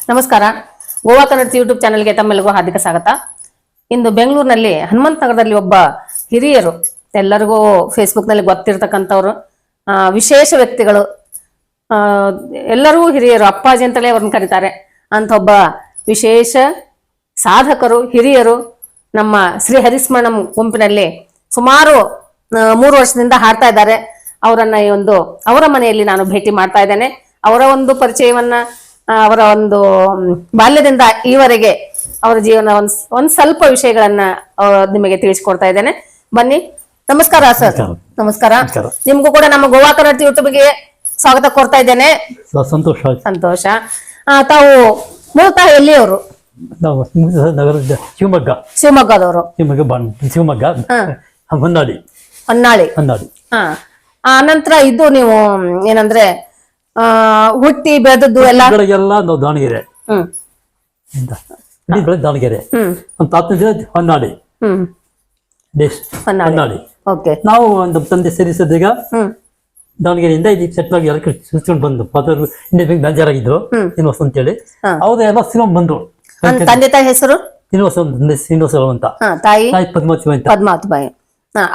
ನಮಸ್ಕಾರ. ಗೋವಾ ಕನ್ನಡ ಯೂಟ್ಯೂಬ್ ಚಾನೆಲ್ಗೆ ತಮ್ಮೆಲ್ಲರಿಗೂ ಹಾರ್ದಿಕ ಸ್ವಾಗತ. ಇಂದು ಬೆಂಗಳೂರಿನಲ್ಲಿ ಹನುಮಂತ ನಗರದಲ್ಲಿ ಒಬ್ಬ ಹಿರಿಯರು, ಎಲ್ಲರಿಗೂ ಫೇಸ್ಬುಕ್ ನಲ್ಲಿ ಗೊತ್ತಿರತಕ್ಕಂಥವ್ರು, ವಿಶೇಷ ವ್ಯಕ್ತಿಗಳು, ಎಲ್ಲರೂ ಹಿರಿಯರು, ಅಪ್ಪಾಜಿ ಅಂತಲೇ ಅವ್ರನ್ನ ಕರೀತಾರೆ ಅಂತ ಒಬ್ಬ ವಿಶೇಷ ಸಾಧಕರು, ಹಿರಿಯರು ನಮ್ಮ ಶ್ರೀ ಹರಿಸ್ಮರಣಂ ಗುಂಪಿನಲ್ಲಿ ಸುಮಾರು 3 ವರ್ಷದಿಂದ ಹಾಡ್ತಾ ಇದ್ದಾರೆ. ಅವರನ್ನ ಈ ಒಂದು ಅವರ ಮನೆಯಲ್ಲಿ ನಾನು ಭೇಟಿ ಮಾಡ್ತಾ ಇದ್ದೇನೆ. ಅವರ ಒಂದು ಪರಿಚಯವನ್ನ, ಅವರ ಒಂದು ಬಾಲ್ಯದಿಂದ ಈವರೆಗೆ ಅವರ ಜೀವನ ಒಂದ್ ಸ್ವಲ್ಪ ವಿಷಯಗಳನ್ನ ನಿಮಗೆ ತಿಳಿಸ್ಕೊಡ್ತಾ ಇದ್ದೇನೆ. ಬನ್ನಿ. ನಮಸ್ಕಾರ ಸರ್. ನಮಸ್ಕಾರ. ನಿಮ್ಗೂ ಕೂಡ ನಮ್ಮ ಗೋವಾ ಕನ್ನಡ ಯೂಟ್ಯೂಬ್ಗೆ ಸ್ವಾಗತ ಕೋರ್ತಾ ಇದ್ದೇನೆ. ಸಂತೋಷ. ಸಂತೋಷ. ತಾವು ಮೂಲತಃ ಎಲ್ಲಿಯವರು? ಶಿವಮೊಗ್ಗ. ಶಿವಮೊಗ್ಗದವರು. ಶಿವಮೊಗ್ಗ ಹೊನ್ನಾಳಿ. ನಂತರ ಇದು ನೀವು ಏನಂದ್ರೆ ಹುಟ್ಟಿ ಬೆಳೆದದ್ದು ಎಲ್ಲ ನಾವು ದಾವಣಗೆರೆ. ದಾವಣಗೆರೆ ಹೊನ್ನಾಳಿ. ನಾವು ಒಂದು ತಂದೆ ಸೇರಿಸಿದಾಗ ದಾವಣಗೆರೆಯಿಂದ ಇದಕ್ಕೆ ಸೆಟ್ಲ್ ಆಗಿ ಎಲ್ಲ ಸುತ್ಕೊಂಡು ಬಂದು ಇಂಡಿಯನ್ ಮ್ಯಾನೇಜರ್ ಆಗಿದ್ರು ಶ್ರೀನಿವಾಸ ಅಂತೇಳಿ. ಅವ್ರು ಎಲ್ಲ ಸಿನಿಮಾ ಬಂದ್ರು. ತಂದೆ ತಾಯಿ ಹೆಸರು ಶ್ರೀನಿವಾಸ ಅಂತ, ತಾಯಿ ಪದ್ಮಾವತಿ.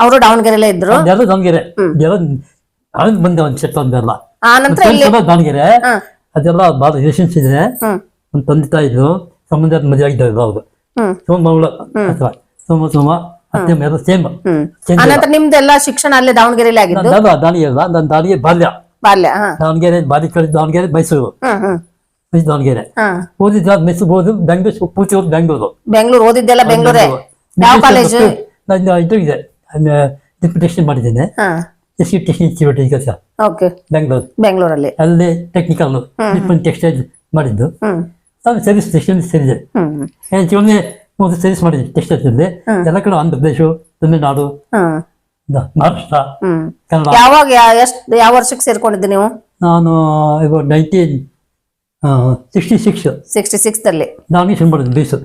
ಅವರು ದಾವಣಗೆರೆಲ್ಲೇ ಇದ್ರು. ದಾವಣಗೆರೆ ಬಂದೆ ಒಂದು ಸೆಟ್ ಅಂದೆಲ್ಲ ದಾವಣಗೆರೆ. ಅದೆಲ್ಲ ಬಹಳ ರಿಲೇಷನ್ಸ್ ಇದೆ. ಒಂದು ತಂದೆ ತಾಯಿದ್ರು ಸಂಬಂಧ ಮದುವೆ ಆಗಿದ್ದಾರೆ. ಅವ್ರು ಸೋಮಮಂಗಳ ಅಥವಾ ಸೋಮ ಅತ್ತೆ ಮೇಲೆ ಸೇಮ್. ನಿಮ್ದೆಲ್ಲ ಶಿಕ್ಷಣ ಅಲ್ಲೇ ದಾವಣಗೆರೆಯಲ್ಲಿ ಆಗಿದ್ದು? ದಾವಣಗೆರೆ ಬಾಲ್ಯ ದಾವಣಗೆರೆ, ಬಾಲ್ಯ ಕಳಿದ ದಾವಣಗೆರೆ, ಮೈಸೂರು ದಾವಣಗೆರೆ. ಓದಿದ್ದ ಮೈಸೂರು ಹೋದು, ಬೆಂಗಳೂರು ಪೂರ್ತಿ ಹೋದ್ ಬೆಂಗಳೂರು ಓದಿದ್ದೆಲ್ಲ ಬೆಂಗಳೂರೇ. ಯಾವ ಕಾಲೇಜು? ಇದು ಇದೆ, ಡೆಪ್ಯುಟೇಷನ್ ಮಾಡಿದ್ದೇನೆ. ಬೆಂಗಳೂರಲ್ಲಿ ಅಲ್ಲಿ ಟೆಕ್ನಿಕಲ್ ಟೆಕ್ಸ್ಟೈಲ್ ಮಾಡಿದ್ದು. ಸರ್ವಿಸ್ ಸೇರಿದೆ. ಸರ್ವಿಸ್ ಮಾಡಿದ್ದೆ ಟೆಕ್ಸ್ಟೈಲ್ಸ್ ಅಲ್ಲಿ. ಎಲ್ಲ ಕಡೆ ಆಂಧ್ರ ಪ್ರದೇಶ, ತಮಿಳುನಾಡು, ಮಹಾರಾಷ್ಟ್ರ, ಕನ್ನಡ. ಯಾವಾಗ ಯಾವ ವರ್ಷಕ್ಕೆ ಸೇರ್ಕೊಂಡಿದ್ದೆ ನೀವು? ನಾನು 1966 ಅಲ್ಲಿ ನಾನು ಶುರು ಮಾಡಿದ್ದೆ. ಬೇಸು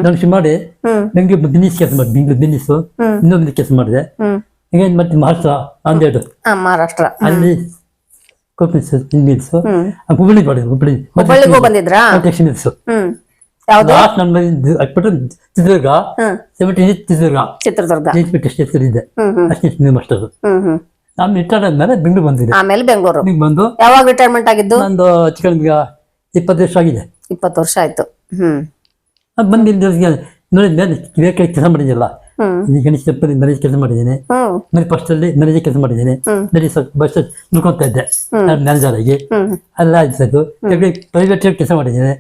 ನಾನು ಶುರು ಮಾಡಿ ಬೆಂಗಳೂರು ಬಿಸ್ನೆಸ್ ಕೆಲಸ ಮಾಡಿ, ಬೆಂಗಳೂರು ಬಿಸ್ನೆಸ್ ಇನ್ನೊಂದು ಕೆಲಸ ಮಾಡಿದೆ. ಈಗೇನ್ ಮತ್ತೆ ಮಹಾರಾಷ್ಟ್ರ ಅಲ್ಲಿ ಹುಬ್ಬಳ್ಳಿ ಮಾಡಿದ್ರು. ಹುಬ್ಬಳ್ಳಿಗೂ ಬಂದಿದ್ರಾ? ಚಿತ್ರದುರ್ಗ ಇದೆ. ನಾನು ರಿಟೈರ್ಡ್ ಆದ್ಮೇಲೆ ಬೆಂಗಳೂರು ಬಂದಿದ್ದೆ. ಆಮೇಲೆ ಬೆಂಗಳೂರು ಬಂದು ಯಾವಾಗ ರಿಟೈರ್ಮೆಂಟ್ ಆಗಿದ್ದು? ನಂದು ಚಿಕನ್ 20 ವರ್ಷ ಆಗಿದೆ. 20 ವರ್ಷ ಆಯ್ತು. ಬಂದಿದ್ದ ನೋಡಿದ್ಮೇಲೆ ಕೆಲಸ ಮಾಡಿದ್ದಿಲ್ಲ. ಗಣೇಶ ಮ್ಯಾರೇಜ್ ಕೆಲಸ ಮಾಡಿದ್ದೇನೆ. ಫಸ್ಟ್ ಅಲ್ಲಿ ಮ್ಯಾರೇಜ್ ಕೆಲಸ ಮಾಡಿದ್ದೇನೆ. ಬಸ್ ನುಡ್ಕೊಂತ ಇದ್ದೆ ಮ್ಯಾನೇಜರ್ ಆಗಿ. ಅಲ್ಲ ಆಯ್ತು. ಪ್ರೈವೇಟ್ ಕೆಲಸ ಮಾಡಿದ್ದೇನೆ.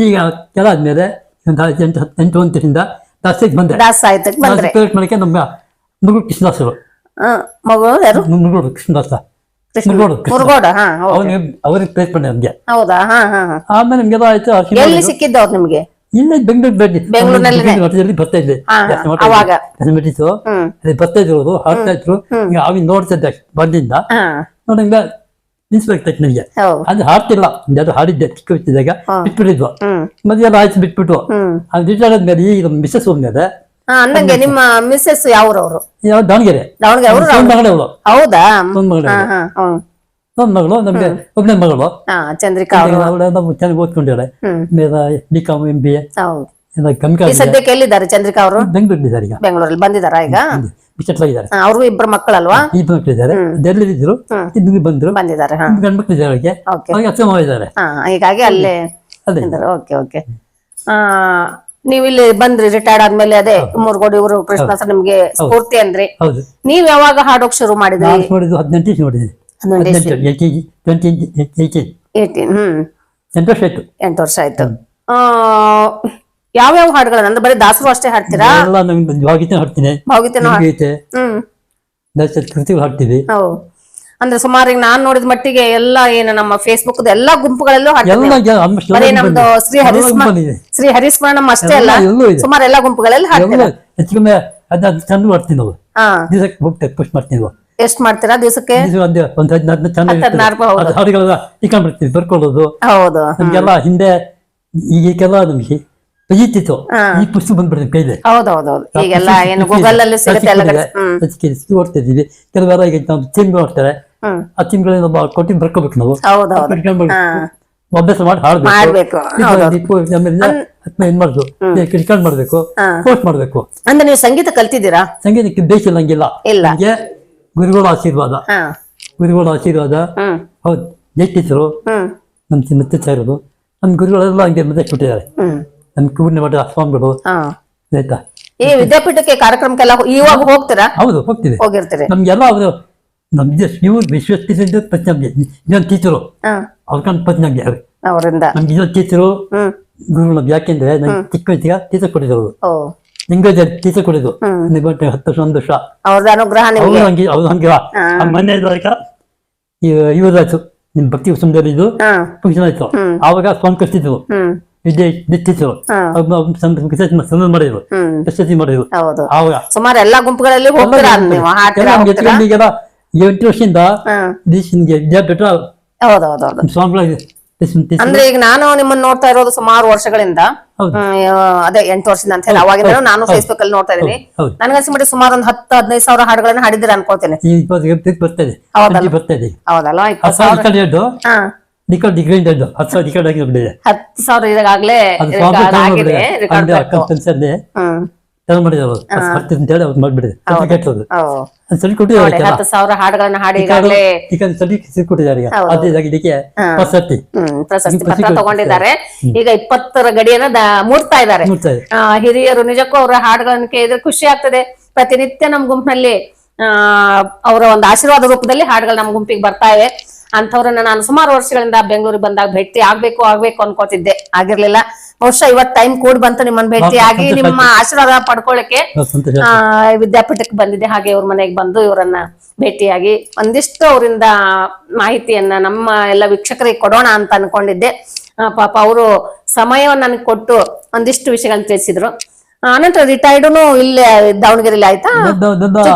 ಈಗ ಕೆಲ ಆದ್ಮೇಲೆ 8 ವರ್ಷದಿಂದ ದಾಸ್ತಿಗೆ ಬಂದೆ. ಪ್ರೈವೇಟ್ ಮಾಡಕ್ಕೆ ನಮ್ಮ ಮುರುಗೋಡು ಕೃಷ್ಣದಾಸರು. ಮುರುಗೋಡು ಕೃಷ್ಣದಾಸ ಅವ್ರಿಗೆ ಪ್ರೈವೇಟ್ ಮಾಡಿ ನಮ್ಗೆ. ಆಮೇಲೆ ನಿಮ್ಗೆಲ್ಲ ಆಯ್ತು. ಸಿಕ್ಕಿದ್ದವ್ರು ನಿಮ್ಗೆ? ಇಲ್ಲ, ಬೆಂಗಳೂರಲ್ಲಿ ಬರ್ತಾ ಇದ್ದೆ. ಬರ್ತಾ ಇದ್ರು ಅವರು, ಹಾಡ್ತಾ ಇದ್ರು. ಅವಿ ನೋಡ್ತಾ ಇದ್ದೆ ಬಂದಿಂದ. ನೋಡಂಗ ನಿಲ್ಸ್ಬೇಕಾಯ್ತು ನನಗೆ. ಅದು ಹಾಡ್ತಿಲ್ಲ. ಅದು ಹಾಡಿದ್ದೆ ಚಿಕ್ಕ ವಯಸ್ಸಿದ್ದಾಗ ಬಿಟ್ಬಿಟ್ಟಿದ್ವು. ಮದುವೆ ಎಲ್ಲ ಆಯ್ತು, ಬಿಟ್ಬಿಟ್ಟು. ಅದು ರಿಟೈರ್ಡ್ ಆದ್ಮೇಲೆ ಈಗ ಮಿಸ್ಸಸ್ ಹೋದ್ಮೇಲೆ. ನಿಮ್ಮ ಮಿಸ್ಸಸ್ ಯಾವ್ರವ್ರು? ಯಾವ ದಾವಣಗೆರೆ. ಮಗಳು. ಹೌದಾ? ಒಂದ್ ಮಗಳು, ನಮ್ಗೆ ಒಬ್ಬನೇ ಮಗಳು ಚಂದ್ರಿಕಾ. ಚೆನ್ನಾಗಿ ಓದ್ಕೊಂಡಿದ್ದಾಳೆ. BCom MBA. ಸದ್ಯಕ್ಕೆ ಎಲ್ಲಿದ್ದಾರೆ ಚಂದ್ರಿಕಾ ಅವರು? ಬೆಂಗಳೂರಿದ್ದಾರೆ. ಈಗ ಬೆಂಗಳೂರಲ್ಲಿ ಬಂದಿದ್ದಾರಾ? ಈಗ ಅವ್ರಿಗೂ 2 ಮಕ್ಕಳಲ್ವಾ? 2 ಮಕ್ಕಳಿದ್ದಾರೆ. ಡೆಲ್ಲಿ ಇದ್ರು, ಬಂದಿದ್ದಾರೆ. ಗಂಡು ಮಕ್ಕಳಿದ್ದಾರೆ. ಇದ್ದಾರೆ. ಹೀಗಾಗಿ ಅಲ್ಲೇ. ಓಕೆ. ನೀವು ಇಲ್ಲಿ ಬಂದ್ರಿ ರಿಟೈರ್ಡ್ ಆದ್ಮೇಲೆ. ಅದೇ ಮುರುಗೋಡು ಇವರು ಕೃಷ್ಣ ಸರ್ ನಿಮ್ಗೆ ಸ್ಫೂರ್ತಿ ಅಂದ್ರಿ. ನೀವ್ ಯಾವಾಗ ಹಾಡೋಕ್ ಶುರು ಮಾಡಿದ್ರಿ? 18 ನೋಡಿದ್ರಿ. 8 ವರ್ಷ ಆಯ್ತು. ಯಾವ್ಯಾವ ಹಾಡುಗಳನ್ನ ಅಂದ್ರೆ ಬರೀ ದಾಸರು ಅಷ್ಟೇ ಹಾಡ್ತೀರಾ? ಭಾವಗೀತೆ ಹಾಡ್ತೀನಿ. ಹಾಡ್ತೀವಿ. ಅಂದ್ರೆ ಸುಮಾರು ನಾನ್ ನೋಡಿದ ಮಟ್ಟಿಗೆ ಎಲ್ಲ ಏನು ನಮ್ಮ ಫೇಸ್ಬುಕ್ ಎಲ್ಲಾ ಗುಂಪುಗಳಲ್ಲೂ ಹಾಡ್ತೀವಿ. ನಮ್ದು ಶ್ರೀ ಹರಿಸ್ಮರಣಂ ಅಷ್ಟೇ ಅಲ್ಲ, ಸುಮಾರು ಎಲ್ಲಾ ಗುಂಪುಗಳಲ್ಲಿ ಹಾಡ್ತೀವಿ. ಚಂದ ಮಾಡ್ತೀವಿ ನಾವು. ದಿವಸಕ್ಕೆ ಹೋಗ್ತೇವೆ, ಪುಷ್ ಮಾಡ್ತೀವಿ. ಎಷ್ಟ್ ಮಾಡ್ತೀರಾ ದಿವಸಕ್ಕೆ? ಬರ್ತೀವಿ, ಬರ್ಕೊಳ್ಳೋದು. ಹೌದು. ನಮ್ಗೆಲ್ಲ ಹಿಂದೆ ಈಗೆಲ್ಲ ನಮ್ಗೆ ಬಜೀತಿತ್ತು. ಈ ಪುಸ್ತಕ ಬಂದ್ಬಿಡ್ತೀವಿ ಕೈಲಿ. ಹೌದೌದೌದು. ಈಗೆಲ್ಲ ಏನು ಗೂಗಲ್ ಅಲ್ಲಿ ಸಿಗುತ್ತೆ. ಓಡ್ತಾ ಇದೀವಿ. ಕೆಲವೆಲ್ಲ ಈಗ ನಾವು ತಿಂಗಳು ಮಾಡ್ತಾರೆ. ಆ ತಿಂಗಳಲ್ಲಿ ಕೊಟ್ಟು ಬರ್ಕೋಬೇಕು ನಾವು. ಅಭ್ಯಾಸ ಮಾಡಿ ಹಾಡ್ಬೇಕು ಮಾಡ್ಬೇಕು ಆಮೇಲೆ ಏನ್ ಮಾಡುದು ರೆಕಾರ್ಡ್ ಮಾಡ್ಬೇಕು ಪೋಸ್ಟ್ ಮಾಡ್ಬೇಕು. ಅಂದ್ರೆ ನೀವು ಸಂಗೀತ ಕಲ್ತಿದ್ದೀರಾ? ಸಂಗೀತಕ್ಕೆ ಬೇಕಿಲ್ಲ ಹಂಗಿಲ್ಲ. ಇಲ್ಲ. ನನಗೆ ಗುರುಗಳ ಆಶೀರ್ವಾದ ಹೌದು. ಜೈಟಿದ್ರು ನಮ್ ಮತ್ತೆ ಇರೋದು ನಮ್ ಗುರುಗಳೆಲ್ಲ ಹಂಗೆ ಮತ್ತೆ ಕೊಟ್ಟಿದ್ದಾರೆ. ನಮ್ ಕೂರ್ಣ ಮಠ ಸ್ವಾಮಿಗಳು ಆಯ್ತಾ. ಈ ವಿದ್ಯಾಪೀಠಕ್ಕೆ ಕಾರ್ಯಕ್ರಮಕ್ಕೆಲ್ಲ ಇವಾಗ ಹೋಗ್ತೀರಾ? ಹೌದು ಹೋಗ್ತೀವಿ. ಹೋಗಿರ್ತೀರಿ. ನಮ್ಗೆಲ್ಲ ಅವರು ನಮ್ಗೆ ನೀವು ವಿಶ್ವಸ್ತಿಸಿದ್ದು ಪತ್ನಮ್ಗೆ ಇನ್ನೊಂದು ಟೀಚರು ಅವ್ರ ಪತ್ನಮ್ಗೆ ಅವರಿಂದ ನಮ್ಗೆ ಇನ್ನೊಂದು ಟೀಚರು ಗುರುಗಳು. ಯಾಕೆಂದ್ರೆ ನಂಗೆ ಚಿಕ್ಕ ವಯಸ್ಸಿಗೆ ಟೀಚರ್ ಕೊಟ್ಟಿದ್ರು. ನಿಂಗೆ ಟೀಚರ್ ಕೊಟ್ಟಿದ್ದು 10 ವರ್ಷ 1 ವರ್ಷ. ಅವ್ರದ್ದು ಅನುಗ್ರಹ ನಿಮ್ಗೆ. ಅವ್ರು ಹಂಗೆ ಮನೆ ಇವರಾಯ್ತು ನಿಮ್ ಭಕ್ತಿ ಸುಂದರ ಇದು ಫಂಕ್ಷನ್ ಆಯ್ತು. ಆವಾಗ ಸ್ವಾಮಿ ಕರ್ತಿದ್ರು ವಿದ್ಯೆ ಟೀಚರು ಮಾಡಿದ್ರು ಪ್ರಶಸ್ತಿ ಮಾಡಿದ್ರು. ಆವಾಗ ಸುಮಾರು ಎಲ್ಲಾ ಗುಂಪುಗಳಲ್ಲಿ ಹೋಗ್ತೀರಾ ನೀವು? ಈಗೆಲ್ಲ 8 ವರ್ಷದಿಂದ ವಿದ್ಯಾಪೀಠ ಸ್ವಾಮಿಗಳ. ಅಂದ್ರೆ ಈಗ ನಾನು ನಿಮ್ಮನ್ನ ನೋಡ್ತಾ ಇರೋದು ಸುಮಾರು ವರ್ಷಗಳಿಂದ, ಅದೇ 8 ವರ್ಷದಿಂದ ಅಂತ ಹೇಳಿ ಅವಾಗಿಂದ ನಾನು ಫೇಸ್ಬುಕ್ ಅಲ್ಲಿ ನೋಡ್ತಾ ಇದೀನಿ. ನನ್ಗನ್ಸಿಬಿಟ್ಟು ಸುಮಾರು ಒಂದು 10-15 ಸಾವಿರ ಹಾಡುಗಳನ್ನ ಹಾಡಿದ್ದೀರ ಅನ್ಕೋತೀನಿ. ಹೌದಲ್ಲ? 10 ಸಾವಿರ ಈಗಾಗ್ಲೇ ಮಾಡ್ಬಿಟ್ಟಿದೆ. 10 ಸಾವಿರ ಹಾಡುಗಳನ್ನ ಹಾಡಿ ಈಗಾಗಲೇ ಪ್ರಶಸ್ತಿ ಪತ್ರ ತಗೊಂಡಿದ್ದಾರೆ. ಈಗ 20ರ ಗಡಿಯನ್ನ ಮೂಡ್ತಾ ಇದ್ದಾರೆ ಹಿರಿಯರು. ನಿಜಕ್ಕೂ ಅವರ ಹಾಡುಗಳನ್ನ ಕೇಳಿದ್ರೆ ಖುಷಿ ಆಗ್ತದೆ. ಪ್ರತಿನಿತ್ಯ ನಮ್ ಗುಂಪಿನಲ್ಲಿ ಅವರ ಒಂದು ಆಶೀರ್ವಾದ ರೂಪದಲ್ಲಿ ಹಾಡುಗಳು ನಮ್ ಗುಂಪಿಗೆ ಬರ್ತಾ ಇವೆ. ಅಂತವ್ರನ್ನ ನಾನು ಸುಮಾರು ವರ್ಷಗಳಿಂದ ಬೆಂಗಳೂರಿಗೆ ಬಂದಾಗ ಭೇಟಿ ಆಗ್ಬೇಕು ಅನ್ಕೋತಿದ್ದೆ, ಆಗಿರ್ಲಿಲ್ಲ. ಬಹುಶಃ ಇವತ್ ಟೈಮ್ ಕೂಡ್ ಬಂತು ನಿಮ್ಮನ್ನ ಭೇಟಿ ಆಗಿ ನಿಮ್ಮ ಆಶೀರ್ವಾದ ಪಡ್ಕೊಳ್ಳಕ್ಕೆ ವಿದ್ಯಾಪೀಠಕ್ಕೆ ಬಂದಿದ್ದೆ. ಹಾಗೆ ಇವ್ರ ಮನೆಗೆ ಬಂದು ಇವರನ್ನ ಭೇಟಿಯಾಗಿ ಒಂದಿಷ್ಟು ಅವರಿಂದ ಮಾಹಿತಿಯನ್ನ ನಮ್ಮ ಎಲ್ಲ ವೀಕ್ಷಕರಿಗೆ ಕೊಡೋಣ ಅಂತ ಅನ್ಕೊಂಡಿದ್ದೆ. ಪಾಪ ಅವರು ಸಮಯವನ್ನ ನನಗೆ ಕೊಟ್ಟು ಒಂದಿಷ್ಟು ವಿಷಯಗಳನ್ನ ತಿಳಿಸಿದ್ರು. ಅನಂತರ ರಿಟೈರ್ಡ್ನು ಇಲ್ಲೇ ದಾವಣಗೆರೆಯಲ್ಲಿ ಆಯ್ತಾ?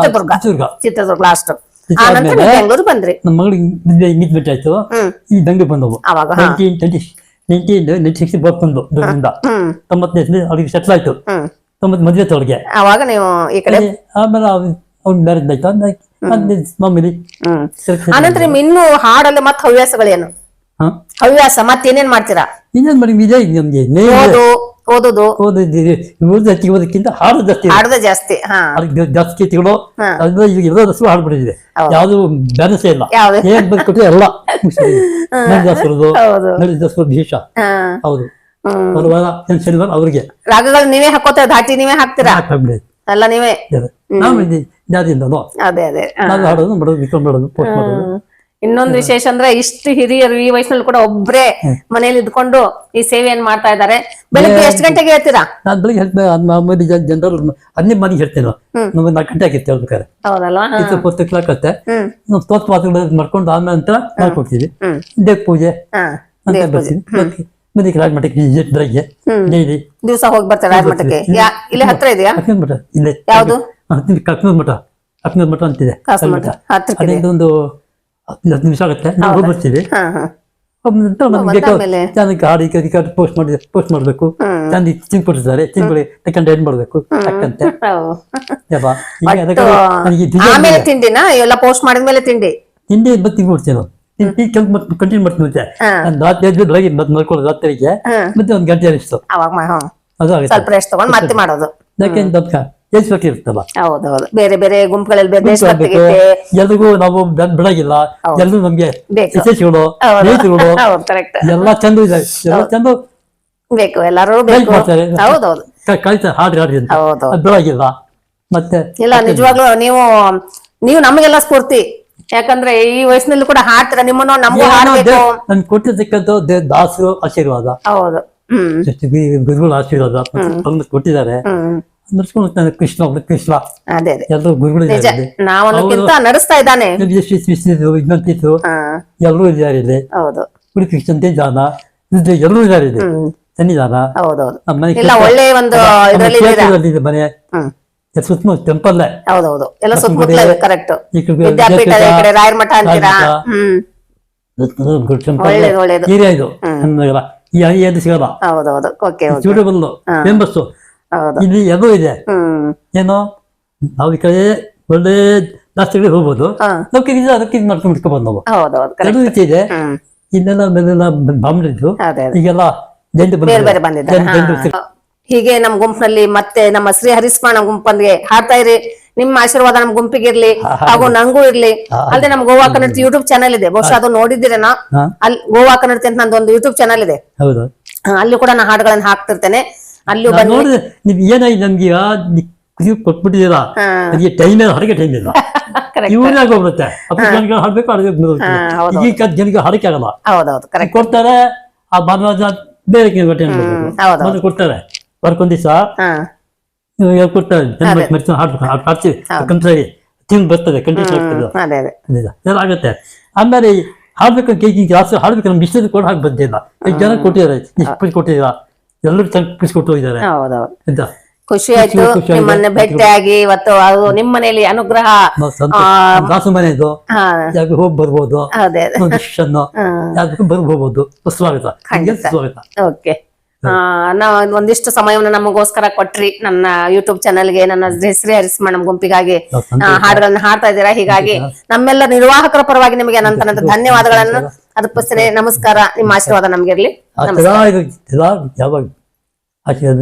ಚಿತ್ರದುರ್ಗ ಲಾಸ್ಟ್. ಆನಂತರ ಬೆಂಗಳೂರು ಬಂದ್ರಿ. ನಮ್ಮ ಮಗಳಿಗೆ ಎಂಗೇಜ್ಮೆಂಟ್ ಆಯ್ತು. ಈ ದಂಗೆ ಬಂದವು. 1996 ಬಂದು ದೂರದಿಂದ 95 ಅವ್ರಿಗೆ ಸೆಟ್ಲ್ ಆಯ್ತು. 90 ಮದುವೆ ಅವ್ರಿಗೆ. ಅವಾಗ ನೀವು ಈ ಕಡೆ ಆಮೇಲೆ ಅವ್ನ ಮ್ಯಾರೇಜ್ ಆಯ್ತು ಮಾಮೂಲಿ. ಆನಂತರ ನಿಮ್ ಇನ್ನು ಹಾಡಲ್ಲಿ ಮತ್ತೆ ಹವ್ಯಾಸಗಳೇನು? ಹವ್ಯಾಸ ಮತ್ತೇನೇನ್ ಮಾಡ್ತೀರಾ? ಇನ್ನೇನ್ ಮಾಡಿ ನಮ್ಗೆ ಓದೋದು ಓದೋದಕ್ಕಿಂತ ಹಾಡೋದು ಜಾಸ್ತಿ ಗೀತೆಗಳು ಹಾಡ್ಬಿಟ್ಟಿದೆ. ಯಾವ್ದು ಬ್ಯಾಲೆನ್ಸ್ ಇಲ್ಲ. ಏನ್ ಬಂದ್ಕೊಟ್ರೆ ಎಲ್ಲ ಭೀಷ. ಹೌದು ಶನಿವಾರ ಅವ್ರಿಗೆ ರಾಗಗಳು ನೀವೇ ಹಾಕೋತೀರ? ಧಾಟಿ ನೀವೇ ಹಾಕ್ತೀರಾ? ಎಲ್ಲ ನೀವೇ? ಅದೇ ಅದೇ. ಹಾಡೋದು ಮಾಡೋದು ಪೋಸ್ಟ್ ಮಾಡೋದು. ಇನ್ನೊಂದು ವಿಶೇಷ ಅಂದ್ರೆ ಇಷ್ಟು ಹಿರಿಯರು ಈ ವಯಸ್ಸಿನಲ್ಲಿ ಕೂಡ ಒಬ್ರೇ ಮನೇಲಿ ಇದ್ಕೊಂಡು ಈ ಸೇವೆಯನ್ನು ಮಾಡ್ತಾ ಇದ್ದಾರೆ. ಬೆಳಿಗ್ಗೆ ಎಷ್ಟು ಗಂಟೆಗೆ ಹೇಳ್ತೀರಾ? ನಾನ್ ಬೆಳಿಗ್ಗೆ ಹೇಳ್ತೇನೆ. ಜನರಲ್ ಅನ್ನೇ ಮನೆಗೆ ಹೇಳ್ತೇನೆ. 4 ಗಂಟೆ ಆಗಿತ್ತು ಹೇಳ್ಬೇಕಾರೆ. ಹೌದಲ್ವಾ? 10 ಕ್ಲಾಕ್ ಆಗುತ್ತೆ. ನಾವು ಸ್ತೋತ್ರ ಮಾತುಗಳು ಮಾಡ್ಕೊಂಡು ಆಮೇಲೆ ನಂತರ ಮಾಡ್ಕೊಡ್ತೀವಿ. ದೇವ್ ಪೂಜೆ ಅಂತ ಬರ್ತೀವಿ. ಮನೆ ರಾಜಮಠಕ್ಕೆ ಬೆಳಗ್ಗೆ ಡೈಲಿ ದಿವಸ ಹೋಗಿ ಬರ್ತಾರೆ ರಾಜಮಠಕ್ಕೆ. ಇಲ್ಲಿ ಹತ್ರ ಇದೆಯಾ? ಮಠ ಇಲ್ಲೇ. ಯಾವ್ದು? ಕಕ್ನೂರ್ ಮಠ ಅಂತಿದೆ. ಒಂದು 10 ನಿಮಿಷ ಆಗುತ್ತೆ. ನಾವು ಬರ್ತೀವಿ. ಚೆನ್ನಾಗಿ ಹಾಡಿ ಪೋಸ್ಟ್ ಮಾಡ್ಬೇಕು. ಚೆನ್ನಾಗಿ ಚಿಂಗ್ ಕೊಟ್ಟಿದ್ದಾರೆ. ಚಿಂಗುಳಿ ತಕೊಂಡು ಏನ್ ಮಾಡ್ಬೇಕು ಅಕ್ಕಂತೆ. ತಿಂಡಿನ ಎಲ್ಲ ಪೋಸ್ಟ್ ಮಾಡಿದ್ಮೇಲೆ ತಿಂಡಿ ಬತ್ತಿ ಕೊಡ್ತೇವೆ. ಕಂಟಿನ್ಯೂ ಮಾಡ್ತೀನಿ. ಮುಂಚೆ ರಾತ್ರಿ ಬೆಳಗ್ಗೆ ಮಲ್ಕೊಳ್ಳೋದು ರಾತ್ರಿಗೆ ಮತ್ತೆ 1 ಗಂಟೆ ಅನಿಸ್ತು. ಅದು ಮತ್ತೆ ಮಾಡೋದು ಯಾಕೆಂದ್ರೆ ಇರ್ತಲ್ಲ. ಹೌದೌದು. ಬೇರೆ ಬೇರೆ ಗುಂಪುಗಳಲ್ಲಿ ಎಲ್ರಿಗೂ ನಾವು ಬೆಳಗಿಲ್ಲ. ಎಲ್ರು ನಮ್ಗೆ ವಿಶೇಷಗಳು ಎಲ್ಲ ಚಂದ ಇದೆ. ಎಲ್ಲ ಚಂದ ಬೇಕು. ಎಲ್ಲರೂ ಮಾಡ್ತಾರೆ. ಹೌದೌದು. ಕಲಿತಾರೆ ಹಾಡಿ ಅಂತ. ಬೆಳಗಿಲ್ಲ ಮತ್ತೆ ಇಲ್ಲ. ನಿಜವಾಗ್ಲೂ ನೀವು ನಮಗೆಲ್ಲ ಸ್ಫೂರ್ತಿ. ಯಾಕಂದ್ರೆ ಈ ವಯಸ್ಸಿನಲ್ಲೂ ಕೂಡ ಹಾಡ್ತೀರ. ನಿಮ್ಮನ್ನು ನಮಗೂ ಹಾಡ್ಬೇಕು. ನನ್ ಕೊಟ್ಟಿರ್ತಕ್ಕಂಥ ದಾಸರು ಆಶೀರ್ವಾದ. ಹೌದು. ಗುರುಗಳ ಆಶೀರ್ವಾದ ಕೊಟ್ಟಿದ್ದಾರೆ. ಕೃಷ್ಣ ಎಲ್ಲರೂ ಗುರುಗಳು ನಡೆಸ್ತಾ ಇದ್ದಾನೆ. ಎಲ್ಲರೂ ಇದ್ದಾರೆ ಇಲ್ಲಿ. ಉಡುಪಿ ಸಂತಿಧಾನ ಎಲ್ಲರೂ ಇದ್ದಾರೆ ಇಲ್ಲಿ. ಸನ್ನಿಧಾನ ಮನೆ ಸುತ್ತಮುತ್ತ ಟೆಂಪಲ್. ಹೌದೌದು. ಎಲ್ಲ ಸುತ್ತಮುತ್ತಲ ಕರೆಕ್ಟ್. ರಾಯರ ಮಠ ಅಂತೀರಾ? ಏರಿಯಾ ಇದು. ಈ ಸಿಗಲ್ಲ. ಹೌದೌದು. Suitable famous. ಇಲ್ಲಿ ಎಲ್ಲೂ ಇದೆ. ಏನೋ ನಾವು ಈ ಕಡೆ ಒಳ್ಳೆ ಜಾಸ್ತಿಗಳಿಗೆ ಹೋಗ್ಬೋದು. ನಾವು ಅದಕ್ಕೆ ಮಾಡ್ಕೊಂಡು ಬಂದವು. ಎರಡು ರೀತಿ ಇದೆ. ಇನ್ನೆಲ್ಲ ಬಾಂಬ್ಳಿದ್ರು ಅದೇ ಈಗೆಲ್ಲ ಜಂಡು ಬೇರೆ ಬೇರೆ ಬಂದಿದ್ದಾರೆ. ಹೀಗೆ ನಮ್ ಗುಂಪಿನಲ್ಲಿ ಮತ್ತೆ ನಮ್ಮ ಶ್ರೀ ಹರಿಸ್ಮಣ ಗುಂಪಂದಿಗೆ ಹಾಡ್ತಾ ಇರಿ. ನಿಮ್ಮ ಆಶೀರ್ವಾದ ನಮ್ ಗುಂಪಿಗೆ ಇರ್ಲಿ, ಹಾಗೂ ನಂಗೂ ಇರ್ಲಿ. ಅಲ್ಲದೆ ನಮ್ ಗೋವಾ ಕನ್ನಡ ಯೂಟ್ಯೂಬ್ ಚಾನಲ್ ಇದೆ, ಬಹುಶಃ ಅದು ನೋಡಿದ್ದೀರೇನಾ? ಅಲ್ಲಿ ಗೋವಾ ಕನ್ನಡ ಅಂತ ನಂದೊಂದು ಯೂಟ್ಯೂಬ್ ಚಾನಲ್ ಇದೆ. ಹೌದು, ಅಲ್ಲಿ ಕೂಡ ನಾನು ಹಾಡುಗಳನ್ನ ಹಾಕ್ತಿರ್ತೇನೆ. ಅಲ್ಲೂ ಬನ್ನಿ. ನೋಡಿದ್ರೆ ನೀವ್ ಏನಾಗಿದೆ ನಮ್ಗೆ ಖುಷಿ ಕೊಟ್ಬಿಟ್ಟಿದ್ದೀರಾ. ಅದಕ್ಕೆ ಟೈಮ್ ಹೊರಗೆ ಟೈಮ್ ಇಲ್ಲ. ಇವ್ರಾಗ ಹೋಗ್ಬಿಡುತ್ತೆ. ಜನಗಳು ಹಾಡ್ಬೇಕು, ಈಗ ಜನಕ್ಕೆ ಹಾಡಕ್ಕೆ ಆಗಲ್ಲ. ಹೌದೌದು, ಕರೆಕ್ಟ್. ಕೊಡ್ತಾರೆ ಆ ಭಾನುವಾರ ಬೇರೆ ಬಂದು ಕೊಡ್ತಾರೆ. ವರ್ಕೊಂದ್ ದಿವಸ ಕೊಡ್ತಾರೆ. ಜನ ಹಾಡ್ಬೇಕು, ಹಾಡ್ತೀವಿ. ಯಾಕಂದ್ರೆ ತಿಂಗ್ ಬರ್ತದೆ, ಕಂಟಿನ್ಯೂ ಆಗ್ತದೆ, ಎಲ್ಲ ಆಗುತ್ತೆ. ಆಮೇಲೆ ಹಾಡ್ಬೇಕು, ಜಾಸ್ತಿ ಹಾಡ್ಬೇಕು. ನಮ್ಗೆ ಇಷ್ಟದ ಕೊಟ್ಟು ಹಾಕಿ ಬಂದಿಲ್ಲ. ಈಗ ಜನ ಕೊಟ್ಟಿದ್ದಾರೆ, ಇಷ್ಟು ಕೊಟ್ಟಿದ್ದೀರಾ, ಎಲ್ಲರೂ ಖುಷಿ ಕೊಟ್ಟು ಹೋಗಿದ್ದಾರೆ. ಎಂತ ಖುಷಿ ಆಯ್ತು ನಿಮ್ಮನ್ನ ಭೇಟಿಯಾಗಿ. ಇವತ್ತು ಅದು ನಿಮ್ಮ ಮನೆಯಲ್ಲಿ ಅನುಗ್ರಹ ದಾಸು ಮನೆಯದು ಯಾಕೆ ಹೋಗಿ ಬರ್ಬೋದು, ಬರ್ಬೋದು. ಸ್ವಾಗತ, ಸ್ವಾಗತ. ಓಕೆ, ನಾವು ಒಂದಿಷ್ಟು ಸಮಯವನ್ನು ನಮಗೋಸ್ಕರ ಕೊಟ್ರಿ. ನನ್ನ ಯೂಟ್ಯೂಬ್ ಚಾನಲ್ಗೆ, ನನ್ನ ಶ್ರೀ ಹರಿಸ್ಮಣ ಗುಂಪಿಗಾಗಿ ಹಾಡುಗಳನ್ನ ಹಾಡ್ತಾ ಇದ್ದೀರಾ. ಹೀಗಾಗಿ ನಮ್ಮೆಲ್ಲ ನಿರ್ವಾಹಕರ ಪರವಾಗಿ ನಿಮಗೆ ಅನಂತ ಧನ್ಯವಾದಗಳನ್ನು ಅರ್ಪಿಸ್ತೇನೆ. ನಮಸ್ಕಾರ. ನಿಮ್ಮ ಆಶೀರ್ವಾದ ನಮ್ಗಿರ್ಲಿ. ಯಾವಾಗ ಆಶೀರ್ವಾದ